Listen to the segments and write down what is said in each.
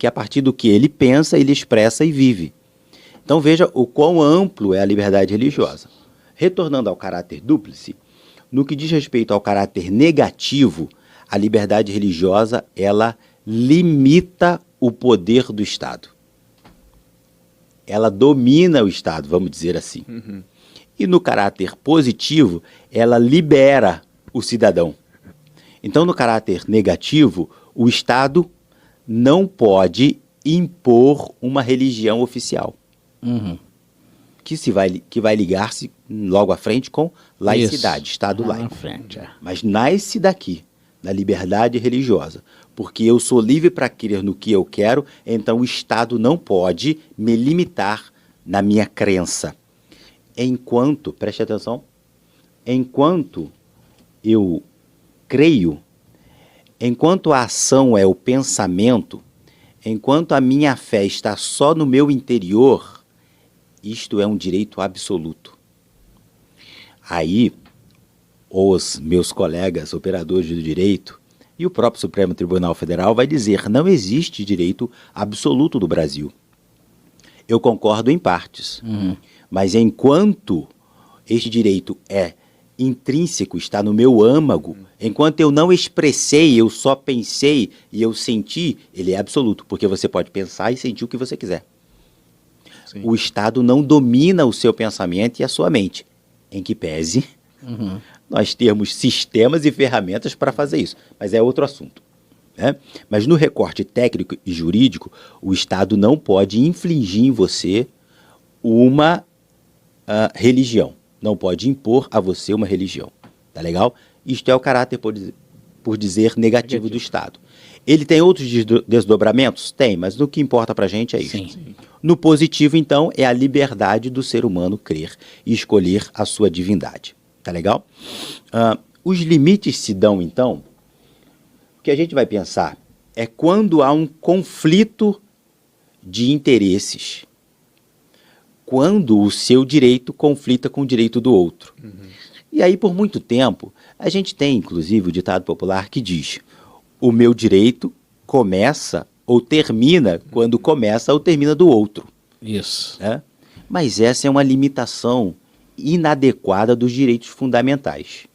porque a partir do que ele pensa, ele expressa e vive. Então veja o quão amplo é a liberdade religiosa. Retornando ao caráter dúplice, no que diz respeito ao caráter negativo, a liberdade religiosa, ela limita o poder do Estado. Ela domina o Estado, vamos dizer assim. E no caráter positivo, ela libera o cidadão. Então, no caráter negativo, o Estado não pode impor uma religião oficial. Que vai ligar-se logo à frente com laicidade, Estado laico. Mas nasce daqui, da liberdade religiosa. Porque eu sou livre para crer no que eu quero, então o Estado não pode me limitar na minha crença. Enquanto, preste atenção, enquanto eu creio, enquanto a ação é o pensamento, enquanto a minha fé está só no meu interior, isto é um direito absoluto. Aí, os meus colegas operadores do direito e o próprio Supremo Tribunal Federal vai dizer: não existe direito absoluto do Brasil. Eu concordo em partes, mas enquanto este direito é intrínseco, está no meu âmago, enquanto eu não expressei, eu só pensei e eu senti, ele é absoluto, porque você pode pensar e sentir o que você quiser. Sim. O Estado não domina o seu pensamento e a sua mente, em que pese nós temos sistemas e ferramentas para fazer isso, mas é outro assunto. Né? Mas no recorte técnico e jurídico, o Estado não pode infligir em você uma religião, não pode impor a você uma religião. Tá legal? Isto é o caráter, por dizer, negativo do Estado. Ele tem outros desdobramentos? Tem, mas o que importa para a gente é isso. Sim. No positivo, então, é a liberdade do ser humano crer e escolher a sua divindade. Tá legal? Os limites se dão, então, o que a gente vai pensar é quando há um conflito de interesses. Quando o seu direito conflita com o direito do outro. E aí, por muito tempo, a gente tem, inclusive, o ditado popular que diz: o meu direito começa ou termina quando começa ou termina do outro. Isso. Né? Mas essa é uma limitação inadequada dos direitos fundamentais.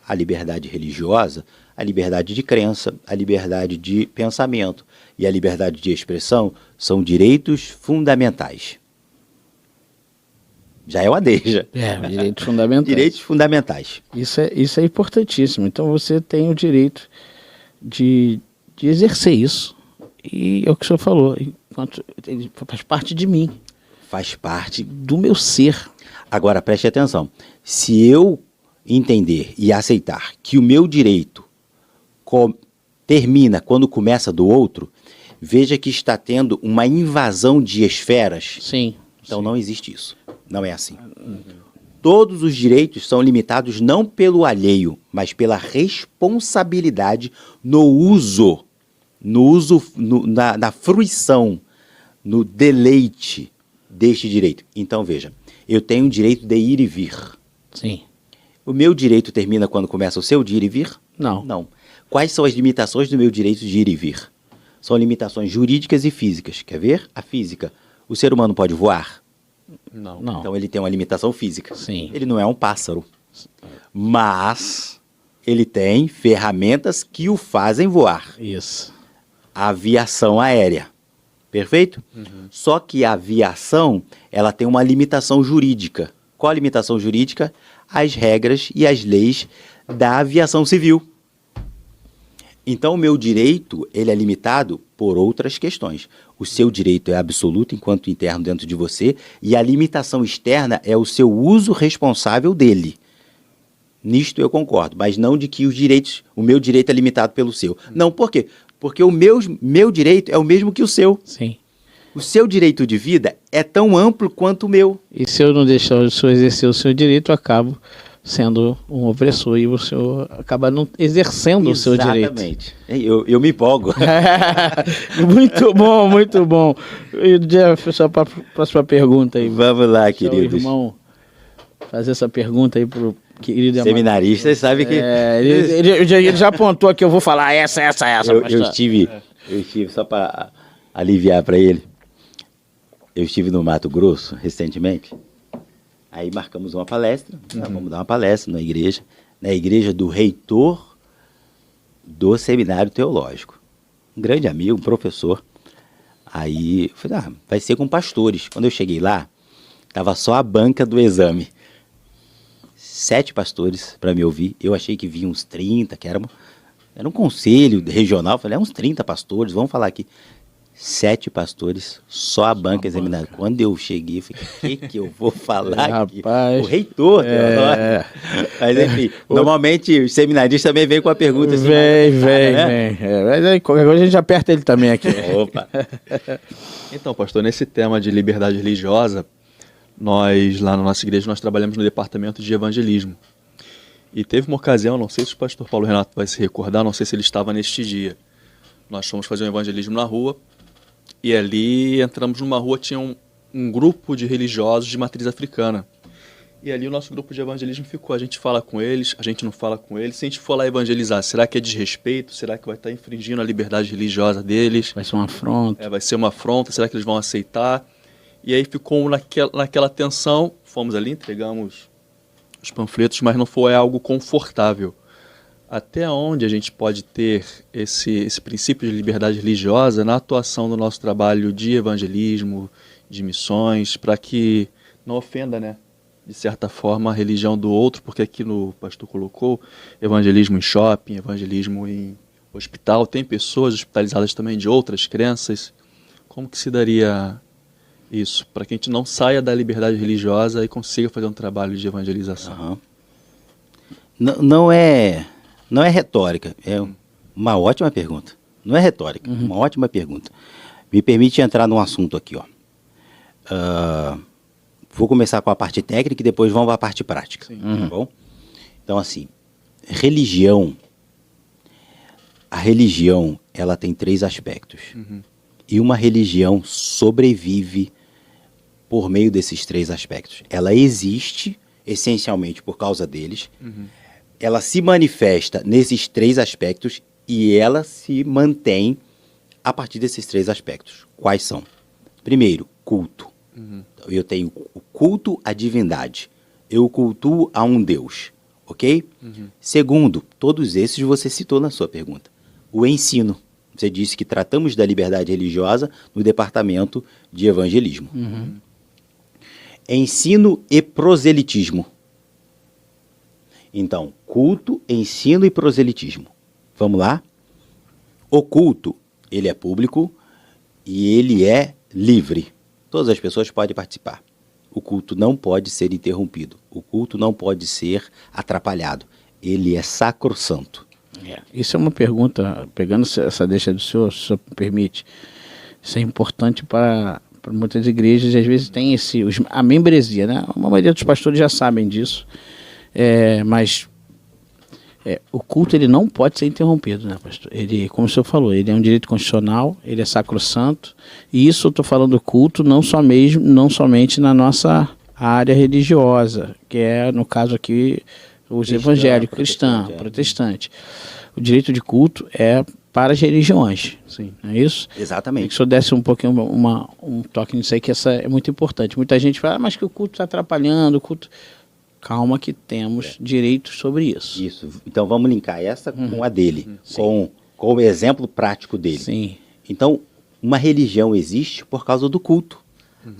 A liberdade religiosa, a liberdade de crença, a liberdade de pensamento e a liberdade de expressão são direitos fundamentais. Já é uma deixa. Direitos fundamentais. Direitos fundamentais. Isso é importantíssimo. Então você tem o direito de exercer isso. E é o que o senhor falou, enquanto ele faz parte de mim. Faz parte do meu ser. Agora, preste atenção. Se eu entender e aceitar que o meu direito termina quando começa do outro, veja que está tendo uma invasão de esferas. Sim. Então não existe isso. Não é assim. Todos os direitos são limitados não pelo alheio, mas pela responsabilidade no uso, na fruição, no deleite deste direito. Então veja, eu tenho o direito de ir e vir. Sim. O meu direito termina quando começa o seu de ir e vir? Não. Não. Quais são as limitações do meu direito de ir e vir? São limitações jurídicas e físicas. Quer ver? A física. O ser humano pode voar? Não. Então ele tem uma limitação física. Sim. Ele não é um pássaro. Mas ele tem ferramentas que o fazem voar. Isso. A aviação aérea. Perfeito? Só que a aviação, ela tem uma limitação jurídica. Qual a limitação jurídica? As regras e as leis da aviação civil. Então, o meu direito, ele é limitado por outras questões. O seu direito é absoluto enquanto interno dentro de você e a limitação externa é o seu uso responsável dele. Nisto eu concordo, mas não de que o meu direito é limitado pelo seu. Não, por quê? Porque o meu direito é o mesmo que o seu. Sim. O seu direito de vida é tão amplo quanto o meu. E se eu não deixar o senhor exercer o seu direito, eu acabo sendo um opressor e o senhor acaba não exercendo o seu direito. Exatamente. Eu me empolgo. Muito bom, muito bom. E Jeff, só para a próxima pergunta aí. Vamos lá, queridos. Irmão, fazer essa pergunta aí pro querido seminarista, sabe que... Ele já apontou que eu vou falar essa. Eu estive, só para aliviar para ele. Eu estive no Mato Grosso recentemente, aí marcamos uma palestra, vamos dar uma palestra na igreja do reitor do seminário teológico. Um grande amigo, um professor. Aí eu falei, vai ser com pastores. Quando eu cheguei lá, estava só a banca do exame. 7 pastores para me ouvir. Eu achei que vinha uns 30, que era um conselho regional. Eu falei, uns 30 pastores, vamos falar aqui. 7 pastores, só a banca examinada. Quando eu cheguei, eu falei, o que eu vou falar aqui? Rapaz, O reitor. Mas enfim, normalmente os seminaristas também vêm com a pergunta assim. Vem. Mas aí, qualquer coisa a gente aperta ele também aqui. Opa! Então, pastor, nesse tema de liberdade religiosa, nós, lá na nossa igreja, nós trabalhamos no departamento de evangelismo. E teve uma ocasião, não sei se o pastor Paulo Renato vai se recordar, não sei se ele estava neste dia. Nós fomos fazer um evangelismo na rua, e ali entramos numa rua, tinha um grupo de religiosos de matriz africana. E ali o nosso grupo de evangelismo ficou, a gente fala com eles, a gente não fala com eles. Se a gente for lá evangelizar, será que é desrespeito? Será que vai estar infringindo a liberdade religiosa deles? Vai ser uma afronta. Vai ser uma afronta, será que eles vão aceitar? E aí ficou naquela tensão, fomos ali, entregamos os panfletos, mas não foi algo confortável. Até onde a gente pode ter esse princípio de liberdade religiosa na atuação do nosso trabalho de evangelismo, de missões, para que não ofenda, né, de certa forma, a religião do outro, porque aqui o pastor colocou evangelismo em shopping, evangelismo em hospital, tem pessoas hospitalizadas também de outras crenças. Como que se daria isso, para que a gente não saia da liberdade religiosa e consiga fazer um trabalho de evangelização? Não é retórica, é uma ótima pergunta. Não é retórica, uma ótima pergunta. Me permite entrar num assunto aqui, ó. Vou começar com a parte técnica e depois vamos para a parte prática. Tá bom? Então, assim, a religião, ela tem 3 aspectos. E uma religião sobrevive por meio desses 3 aspectos. Ela existe, essencialmente, por causa deles. Ela se manifesta nesses 3 aspectos e ela se mantém a partir desses 3 aspectos. Quais são? Primeiro, culto. Então, eu tenho o culto à divindade. Eu cultuo a um Deus, ok? Segundo, todos esses você citou na sua pergunta. O ensino. Você disse que tratamos da liberdade religiosa no departamento de evangelismo. Ensino e proselitismo. Então, culto, ensino e proselitismo. Vamos lá? O culto, ele é público e ele é livre. Todas as pessoas podem participar. O culto não pode ser interrompido. O culto não pode ser atrapalhado. Ele é sacrossanto. Isso é uma pergunta, pegando essa deixa do senhor, se o senhor permite. Isso é importante para muitas igrejas, e às vezes tem a membresia, né? A maioria dos pastores já sabem disso. Mas o culto ele não pode ser interrompido, né, pastor? Ele, como o senhor falou, ele é um direito constitucional, ele é sacrossanto, e isso eu estou falando do culto não somente na nossa área religiosa, que é, no caso aqui, os evangélicos, protestante. O direito de culto é para as religiões. Sim. Não é isso? Exatamente. Que o senhor desse um pouquinho um toque nisso aí, que essa é muito importante. Muita gente fala, mas que o culto está atrapalhando, o culto... Calma que temos direitos sobre isso. Isso. Então vamos linkar essa com a dele, com o exemplo prático dele. Sim. Então, uma religião existe por causa do culto.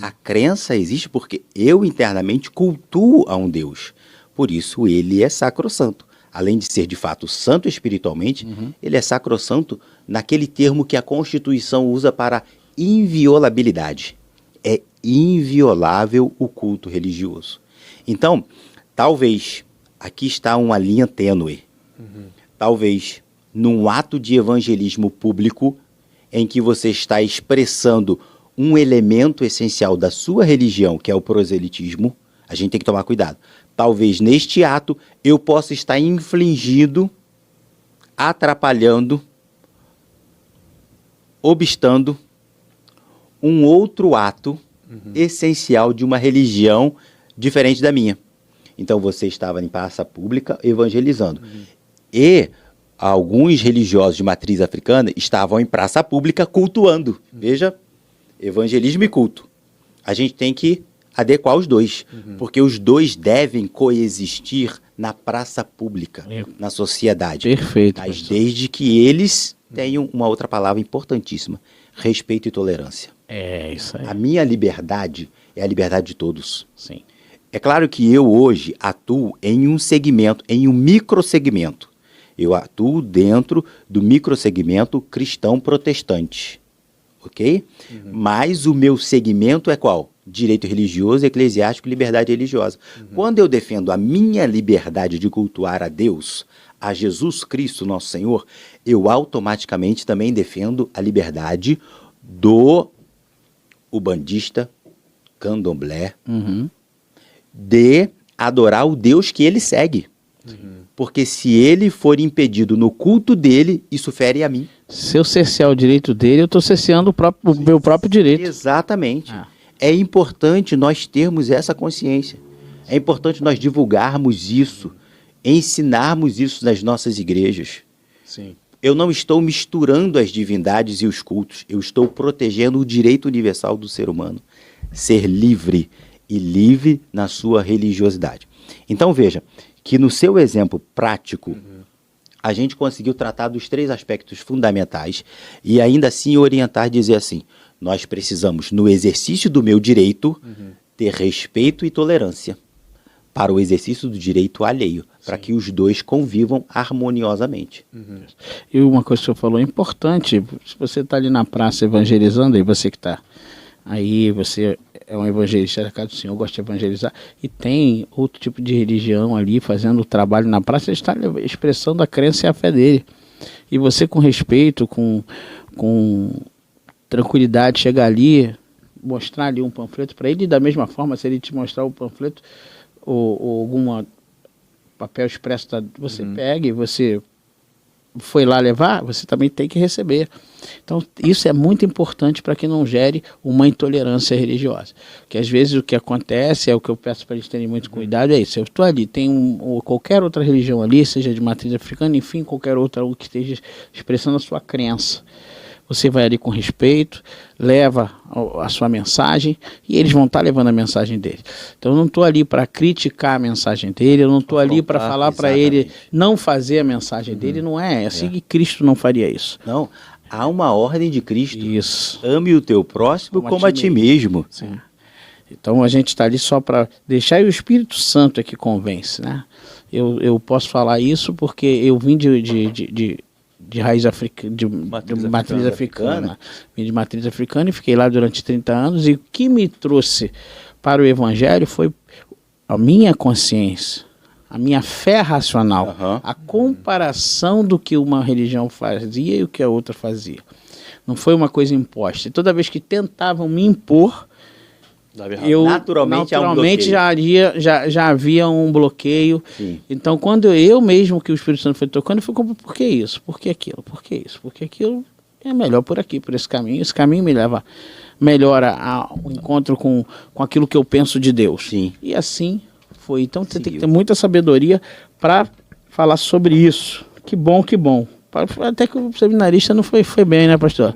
A crença existe porque eu internamente cultuo a um Deus. Por isso ele é sacrossanto. Além de ser de fato santo espiritualmente, ele é sacrossanto naquele termo que a Constituição usa para inviolabilidade. É inviolável o culto religioso. Então, talvez, aqui está uma linha tênue, talvez num ato de evangelismo público em que você está expressando um elemento essencial da sua religião, que é o proselitismo, a gente tem que tomar cuidado. Talvez neste ato eu possa estar infligindo, atrapalhando, obstando um outro ato essencial de uma religião diferente da minha. Então você estava em praça pública evangelizando. E alguns religiosos de matriz africana estavam em praça pública cultuando. Veja, evangelismo e culto. A gente tem que adequar os dois, porque os dois devem coexistir na praça pública, na sociedade. Perfeito. Mas desde que eles tenham uma outra palavra importantíssima: respeito e tolerância. É isso aí. A minha liberdade é a liberdade de todos. Sim. É claro que eu hoje atuo em um segmento, em um microsegmento. Eu atuo dentro do microsegmento cristão protestante, ok? Mas o meu segmento é qual? Direito religioso, eclesiástico e liberdade religiosa. Quando eu defendo a minha liberdade de cultuar a Deus, a Jesus Cristo, nosso Senhor, eu automaticamente também defendo a liberdade do ubandista, candomblé, de adorar o Deus que ele segue. Porque se ele for impedido no culto dele, isso fere a mim. Se eu cercear o direito dele, eu estou cerceando o meu próprio direito. Exatamente. É importante nós termos essa consciência. É importante nós divulgarmos isso, ensinarmos isso nas nossas igrejas. Sim. Eu não estou misturando as divindades e os cultos. Eu estou protegendo o direito universal do ser humano. Ser livre e livre na sua religiosidade. Então veja que no seu exemplo prático, a gente conseguiu tratar dos 3 aspectos fundamentais e ainda assim orientar, dizer assim: nós precisamos, no exercício do meu direito, ter respeito e tolerância para o exercício do direito alheio, para que os dois convivam harmoniosamente. E uma coisa que o senhor falou é importante: se você está ali na praça evangelizando, aí você que está aí, você é um evangelista da casa do Senhor, gosta de evangelizar, e tem outro tipo de religião ali fazendo o trabalho na praça, ele está expressando a crença e a fé dele. E você, com respeito, com tranquilidade, chegar ali, mostrar ali um panfleto para ele, e da mesma forma, se ele te mostrar o panfleto ou algum papel expresso, você pega e você foi lá levar, você também tem que receber. Então, isso é muito importante para que não gere uma intolerância religiosa. Porque às vezes o que acontece, é o que eu peço para eles terem muito cuidado, é isso. Eu estou ali, tem qualquer outra religião ali, seja de matriz africana, enfim, qualquer outra que esteja expressando a sua crença. Você vai ali com respeito, leva a sua mensagem e eles vão estar levando a mensagem dele. Então eu não estou ali para criticar a mensagem dele, eu não estou ali para falar para ele não fazer a mensagem dele, não é assim que Cristo não faria isso. Não, há uma ordem de Cristo. Isso. Ame o teu próximo como a ti mesmo. Sim. Então a gente está ali só para deixar, e o Espírito Santo é que convence, né? Eu posso falar isso porque eu vim de raiz africana, de matriz africana. Vim de matriz africana e fiquei lá durante 30 anos, e o que me trouxe para o Evangelho foi a minha consciência, a minha fé racional, a comparação do que uma religião fazia e o que a outra fazia. Não foi uma coisa imposta. E toda vez que tentavam me impor, eu naturalmente já havia um bloqueio. Sim. Então, quando eu mesmo, que o Espírito Santo foi tocando, eu fui, por que isso? Por que aquilo? Por que isso? Porque aquilo é melhor por aqui, por esse caminho. Esse caminho me leva melhor ao encontro com aquilo que eu penso de Deus. Sim. E assim foi. Então, você tem que ter muita sabedoria para falar sobre isso. Que bom, que bom. Até que o seminarista não foi bem, né, pastor?